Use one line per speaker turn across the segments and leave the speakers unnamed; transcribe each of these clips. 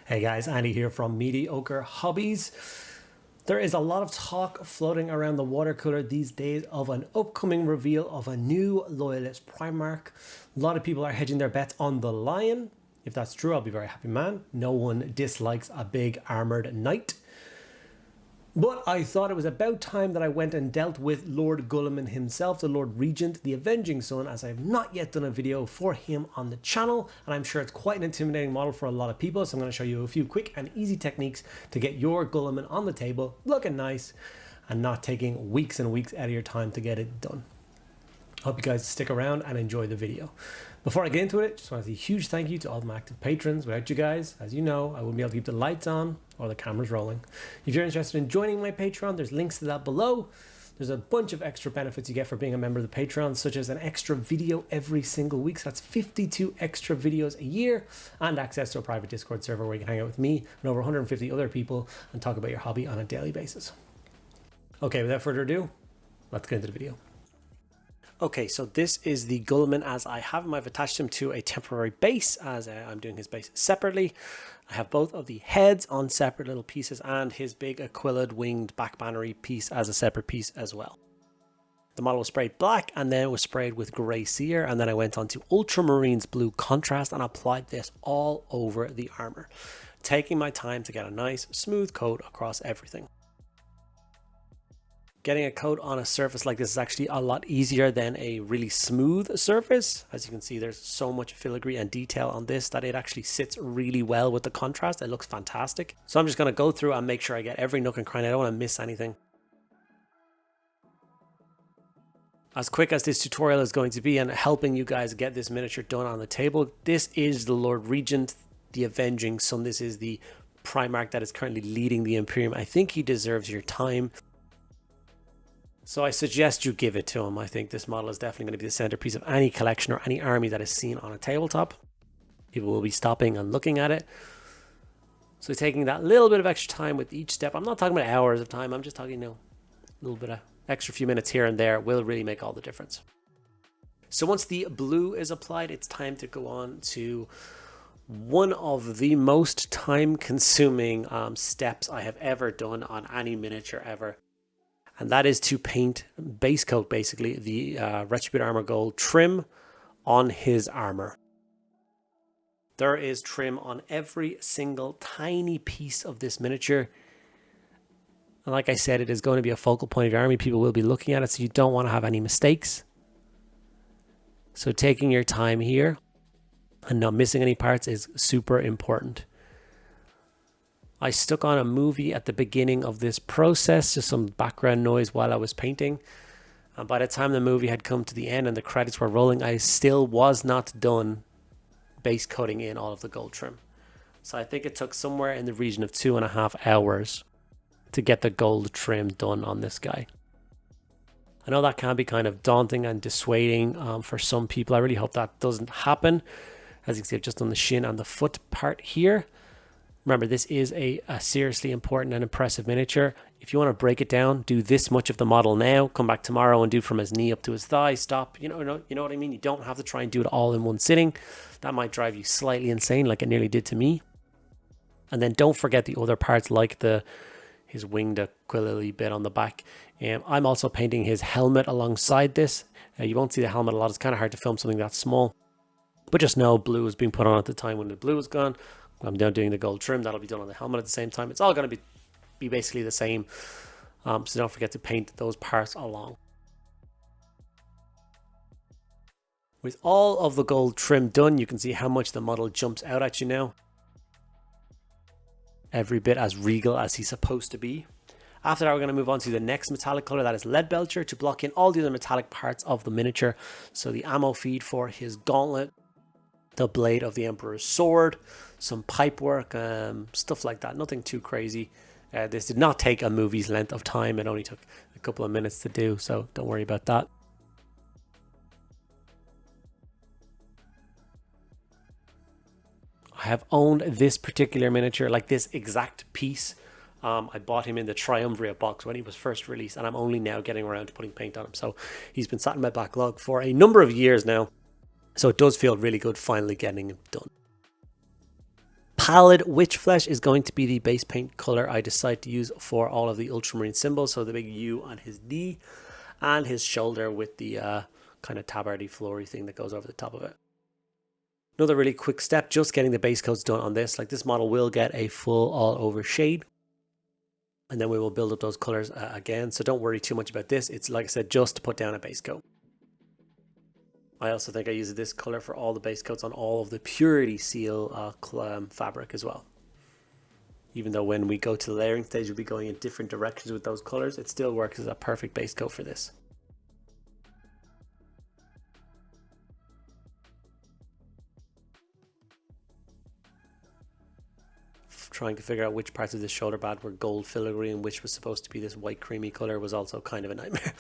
Hey guys, Andy here from Mediocre Hobbies. There is a lot of talk floating around the water cooler these days of an upcoming reveal of a new Loyalist Primarch. A lot of people are hedging their bets on the Lion. If that's true, I'll be very happy, man. No one dislikes a big armored knight. But I thought it was about time that I went and dealt with Lord Guilliman himself, the Lord Regent, the Avenging Sun, as I have not yet done a video for him on the channel, and I'm sure it's quite an intimidating model for a lot of people, so I'm going to show you a few quick and easy techniques to get your Guilliman on the table, looking nice, and not taking weeks and weeks out of your time to get it done. Hope you guys stick around and enjoy the video. Before I get into it, just want to say a huge thank you to all my active patrons. Without you guys, as you know, I wouldn't be able to keep the lights on or the cameras rolling. If you're interested in joining my Patreon, there's links to that below. There's a bunch of extra benefits you get for being a member of the Patreon, such as an extra video every single week. So that's 52 extra videos a year and access to a private Discord server where you can hang out with me and over 150 other people and talk about your hobby on a daily basis. Okay, without further ado, let's get into the video. Okay, so this is the Guilliman as I have him. I've attached him to a temporary base as I'm doing his base separately. I have both of the heads on separate little pieces and his big aquilid winged back bannery piece as a separate piece as well. The model was sprayed black and then it was sprayed with grey Seer, and then I went on to Ultramarines Blue contrast and applied this all over the armor, taking my time to get a nice smooth coat across everything. Getting a coat on a surface like this is actually a lot easier than a really smooth surface. As you can see, there's so much filigree and detail on this that it actually sits really well with the contrast. It looks fantastic. So I'm just going to go through and make sure I get every nook and cranny. I don't want to miss anything. As quick as this tutorial is going to be and helping you guys get this miniature done on the table, this is the Lord Regent, the Avenging Sun. This is the Primarch that is currently leading the Imperium. I think he deserves your time. So I suggest you give it to him. I think this model is definitely going to be the centerpiece of any collection or any army that is seen on a tabletop. People will be stopping and looking at it. So taking that little bit of extra time with each step. I'm not talking about hours of time. I'm just talking, a little bit of extra few minutes here and there will really make all the difference. So once the blue is applied, it's time to go on to one of the most time-consuming steps I have ever done on any miniature ever. And that is to paint base coat, basically, the Retributor Armour Gold trim on his armor. There is trim on every single tiny piece of this miniature. And like I said, it is going to be a focal point of your army. People will be looking at it, so you don't want to have any mistakes. So taking your time here and not missing any parts is super important. I stuck on a movie at the beginning of this process, just some background noise while I was painting. And by the time the movie had come to the end and the credits were rolling, I still was not done base coating in all of the gold trim. So I think it took somewhere in the region of 2.5 hours to get the gold trim done on this guy. I know that can be kind of daunting and dissuading for some people. I really hope that doesn't happen. As you can see, I've just done the shin and the foot part here. Remember, this is a seriously important and impressive miniature. If you want to break it down, do this much of the model now, come back tomorrow and do from his knee up to his thigh, stop. You know what I mean? You don't have to try and do it all in one sitting. That might drive you slightly insane like it nearly did to me. And then don't forget the other parts like his winged aquilid bit on the back. I'm also painting his helmet alongside this. You won't see the helmet a lot. It's kind of hard to film something that small. But just know blue is being put on at the time when the blue is gone. I'm now doing the gold trim. That'll be done on the helmet at the same time. It's all going to be basically the same. So don't forget to paint those parts along. With all of the gold trim done, you can see how much the model jumps out at you now. Every bit as regal as he's supposed to be. After that, we're going to move on to the next metallic color, that is Leadbelcher, to block in all the other metallic parts of the miniature. So the ammo feed for his gauntlet, the blade of the Emperor's sword, some pipe work, stuff like that. Nothing too crazy. This did not take a movie's length of time. It only took a couple of minutes to do, so don't worry about that. I have owned this particular miniature, like this exact piece. I bought him in the Triumvirate box when he was first released, and I'm only now getting around to putting paint on him. So he's been sat in my backlog for a number of years now. So it does feel really good finally getting it done. Pallid Wych Flesh is going to be the base paint color I decide to use for all of the Ultramarine symbols. So the big U on his knee and his shoulder with the kind of tabardy flory thing that goes over the top of it. Another really quick step, just getting the base coats done on this. Like, this model will get a full all over shade, and then we will build up those colors again. So don't worry too much about this. It's, like I said, just to put down a base coat. I also think I use this color for all the base coats on all of the Purity Seal fabric as well. Even though when we go to the layering stage, we'll be going in different directions with those colors, it still works as a perfect base coat for this. Trying to figure out which parts of this shoulder pad were gold filigree and which was supposed to be this white creamy color was also kind of a nightmare.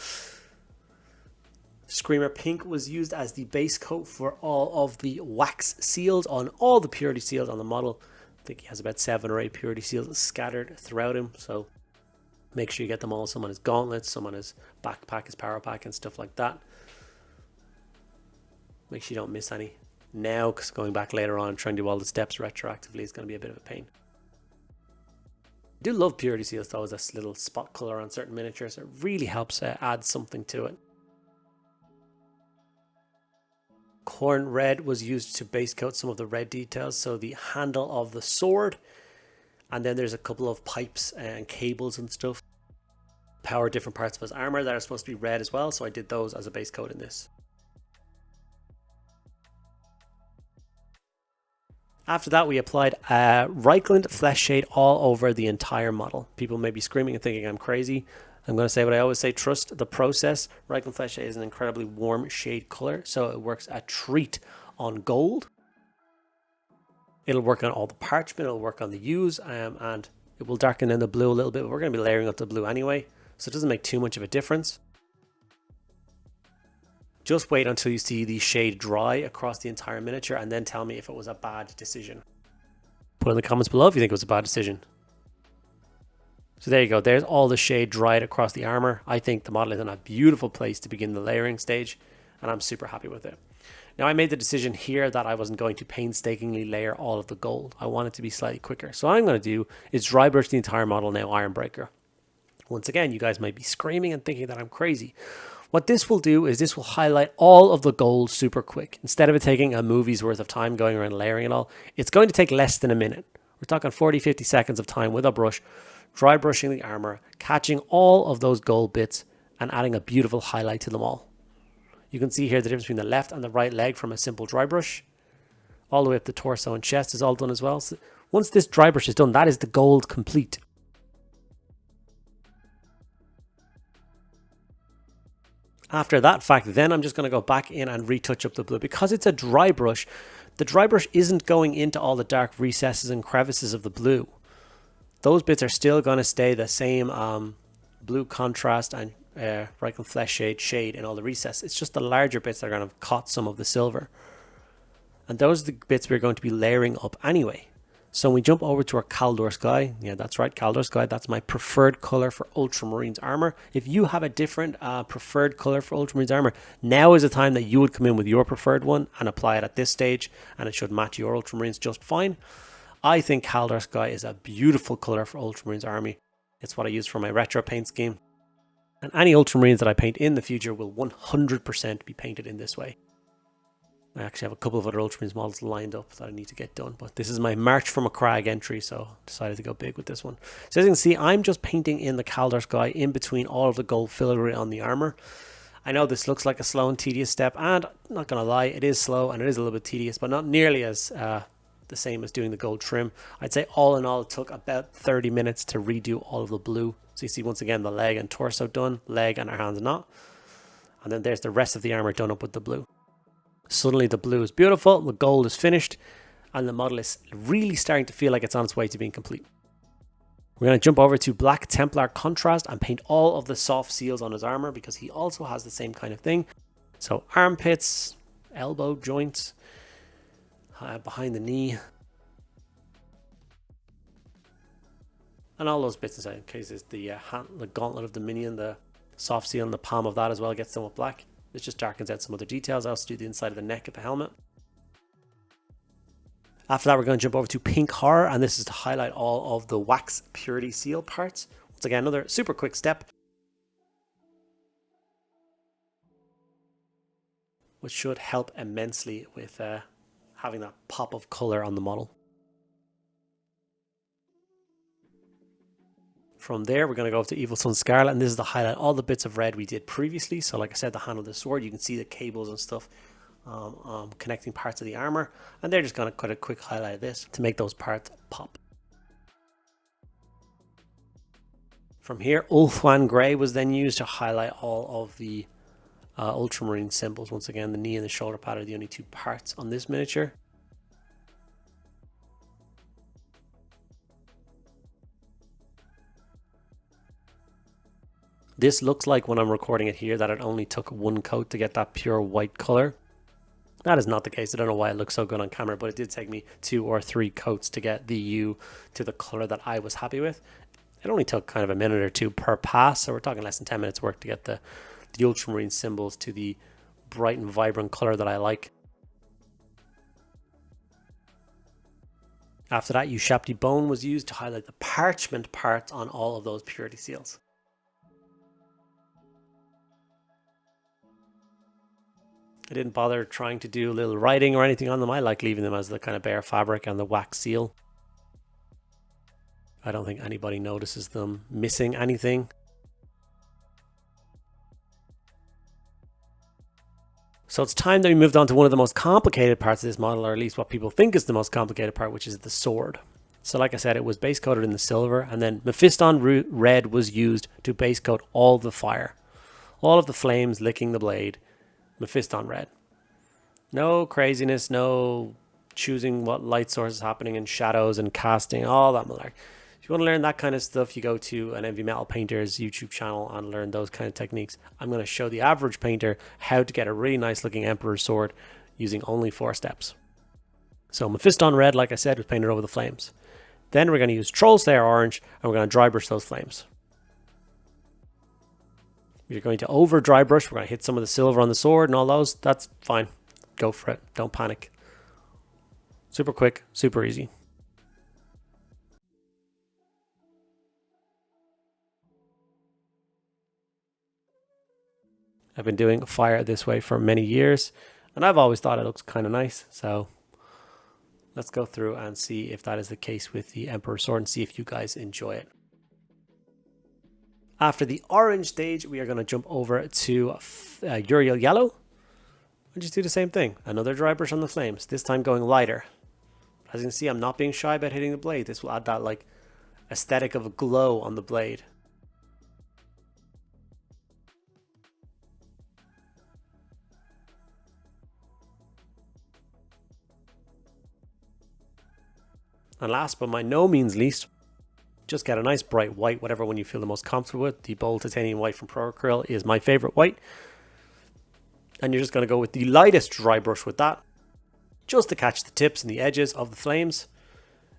Screamer Pink was used as the base coat for all of the wax seals on all the Purity seals on the model. I think he has about 7 or 8 Purity seals scattered throughout him, so make sure you get them all. Some on his gauntlets, some on his backpack, his power pack and stuff like that. Make sure you don't miss any now, because going back later on and trying to do all the steps retroactively is going to be a bit of a pain. I do love Purity seals though, as this little spot color on certain miniatures. It really helps add something to it. Khorne Red was used to base coat some of the red details, so the handle of the sword, and then there's a couple of pipes and cables and stuff. Power different parts of his armor that are supposed to be red as well, so I did those as a base coat in this. After that, we applied Reikland Fleshshade all over the entire model. People may be screaming and thinking I'm crazy. I'm going to say what I always say, trust the process. Reikland Fleshshade is an incredibly warm shade color, so it works a treat on gold. It'll work on all the parchment, it'll work on the hues, and it will darken in the blue a little bit, but we're going to be layering up the blue anyway, so it doesn't make too much of a difference. Just wait until you see the shade dry across the entire miniature and then tell me if it was a bad decision. Put in the comments below if you think it was a bad decision. So there you go, there's all the shade dried across the armor. I think the model is in a beautiful place to begin the layering stage, and I'm super happy with it. Now, I made the decision here that I wasn't going to painstakingly layer all of the gold. I want it to be slightly quicker. So what I'm going to do is dry brush the entire model now, Ironbreaker. Once again, you guys might be screaming and thinking that I'm crazy. What this will do is this will highlight all of the gold super quick. Instead of it taking a movie's worth of time going around layering it all, it's going to take less than a minute. We're talking 40-50 seconds of time with a brush, dry brushing the armor, catching all of those gold bits and adding a beautiful highlight to them all. You can see here the difference between the left and the right leg from a simple dry brush. All the way up the torso and chest is all done as well. So once this dry brush is done, that is the gold complete. After that fact, then I'm just going to go back in and retouch up the blue. Because it's a dry brush, the dry brush isn't going into all the dark recesses and crevices of the blue. Those bits are still going to stay the same blue contrast and Reikland Fleshshade shade in all the recesses. It's just the larger bits that are going to have caught some of the silver. And those are the bits we're going to be layering up anyway. So when we jump over to our Caledor Sky, yeah, that's right, Caledor Sky, that's my preferred color for Ultramarines armor. If you have a different preferred color for Ultramarines armor, now is the time that you would come in with your preferred one and apply it at this stage, and it should match your Ultramarines just fine. I think Caledor Sky is a beautiful color for Ultramarines army. It's what I use for my retro paint scheme. And any Ultramarines that I paint in the future will 100% be painted in this way. I actually have a couple of other Ultramarines models lined up that I need to get done, but this is my March from a Crag entry, so I decided to go big with this one. So as you can see, I'm just painting in the Caledor Sky in between all of the gold filigree on the armor. I know this looks like a slow and tedious step, and I'm not going to lie, it is slow and it is a little bit tedious, but not nearly as the same as doing the gold trim. I'd say all in all, it took about 30 minutes to redo all of the blue. So you see once again the leg and torso done, leg and our hands not. And then there's the rest of the armor done up with the blue. Suddenly the blue is beautiful, the gold is finished, and the model is really starting to feel like it's on its way to being complete. We're going to jump over to Black Templar Contrast and paint all of the soft seals on his armor because he also has the same kind of thing. So armpits, elbow joints, behind the knee, and all those bits inside. In case it's the gauntlet of the minion, the soft seal in the palm of that as well gets somewhat black. This just darkens out some other details. I also do the inside of the neck of the helmet. After that, we're going to jump over to Pink Horror, and this is to highlight all of the wax purity seal parts. Once again, another super quick step, which should help immensely with having that pop of color on the model. From there, we're going to go over to Evil Sunz Scarlet, and this is to highlight all the bits of red we did previously. So like I said, the handle of the sword, you can see the cables and stuff connecting parts of the armor, and they're just going to cut a quick highlight of this to make those parts pop. From here, Ulthaun Grey was then used to highlight all of the Ultramarine symbols. Once again, the knee and the shoulder pad are the only two parts on this miniature. This looks like, when I'm recording it here, that it only took one coat to get that pure white color. That is not the case. I don't know why it looks so good on camera, but it did take me 2 or 3 coats to get the U to the color that I was happy with. It only took kind of a minute or two per pass, so we're talking less than 10 minutes work to get the Ultramarine symbols to the bright and vibrant color that I like. After that, Ushabti Bone was used to highlight the parchment parts on all of those purity seals. I didn't bother trying to do a little writing or anything on them. I like leaving them as the kind of bare fabric and the wax seal. I don't think anybody notices them missing anything. So it's time that we moved on to one of the most complicated parts of this model, or at least what people think is the most complicated part, which is the sword. So like I said, it was base coated in the silver, and then Mephiston Red was used to base coat all the fire. All of the flames licking the blade. Mephiston Red. No craziness, no choosing what light source is happening and shadows and casting, all that malarkey. If you want to learn that kind of stuff, you go to an Envy Metal Painter's YouTube channel and learn those kind of techniques. I'm going to show the average painter how to get a really nice looking Emperor's sword using only 4 steps. So Mephiston Red, like I said, was painted over the flames. Then we're going to use Trollslayer Orange, and we're going to dry brush those flames. You're going to over dry brush. We're going to hit some of the silver on the sword and all those. That's fine. Go for it. Don't panic. Super quick, super easy. I've been doing fire this way for many years, and I've always thought it looks kind of nice. So let's go through and see if that is the case with the Emperor sword and see if you guys enjoy it. After the orange stage, we are going to jump over to Yriel Yellow and just do the same thing. Another dry brush on the flames, this time going lighter. As you can see, I'm not being shy about hitting the blade. This will add that like aesthetic of a glow on the blade. And last but by no means least, just get a nice bright white, whatever one you feel the most comfortable with. The bold titanium white from Pro Acrylic is my favorite white. And you're just going to go with the lightest dry brush with that, just to catch the tips and the edges of the flames.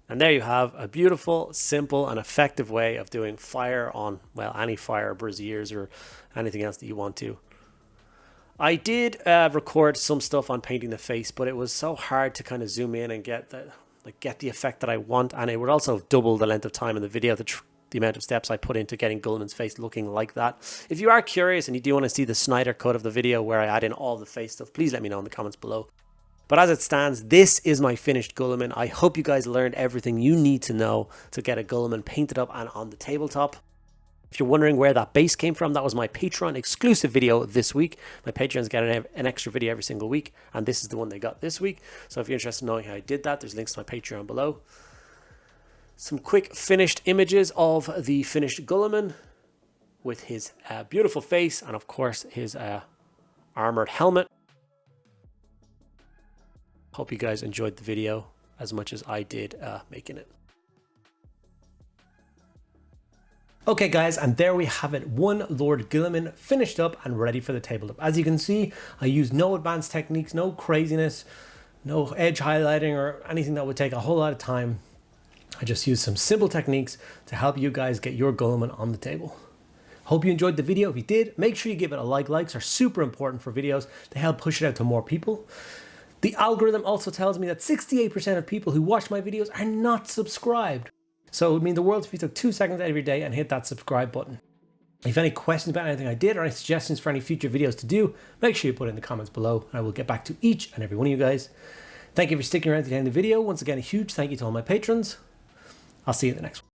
And there you have a beautiful, simple and effective way of doing fire on, well, any fire, braziers or anything else that you want to. I did record some stuff on painting the face, but it was so hard to kind of zoom in and get the effect that I want, and it would also double the length of time in the video, the amount of steps I put into getting Guilliman's face looking like that. If you are curious and you do want to see the Snyder cut of the video where I add in all the face stuff, please let me know in the comments below. But as it stands, this is my finished Guilliman. I hope you guys learned everything you need to know to get a Guilliman painted up and on the tabletop. If you're wondering where that base came from, that was my Patreon exclusive video this week. My Patreons get an extra video every single week, and this is the one they got this week. So if you're interested in knowing how I did that, there's links to my Patreon below. Some quick finished images of the finished Guilliman with his beautiful face and of course his armored helmet. Hope you guys enjoyed the video as much as I did making it. Okay guys, and there we have it, one Lord Guilliman finished up and ready for the tabletop. As you can see, I used no advanced techniques, no craziness, no edge highlighting or anything that would take a whole lot of time. I just used some simple techniques to help you guys get your Guilliman on the table. Hope you enjoyed the video. If you did, make sure you give it a like. Likes are super important for videos. They help push it out to more people. The algorithm also tells me that 68% of people who watch my videos are not subscribed. So it would mean the world if you took 2 seconds out of your day and hit that subscribe button. If you have any questions about anything I did or any suggestions for any future videos to do, make sure you put it in the comments below and I will get back to each and every one of you guys. Thank you for sticking around to the end of the video. Once again, a huge thank you to all my patrons. I'll see you in the next one.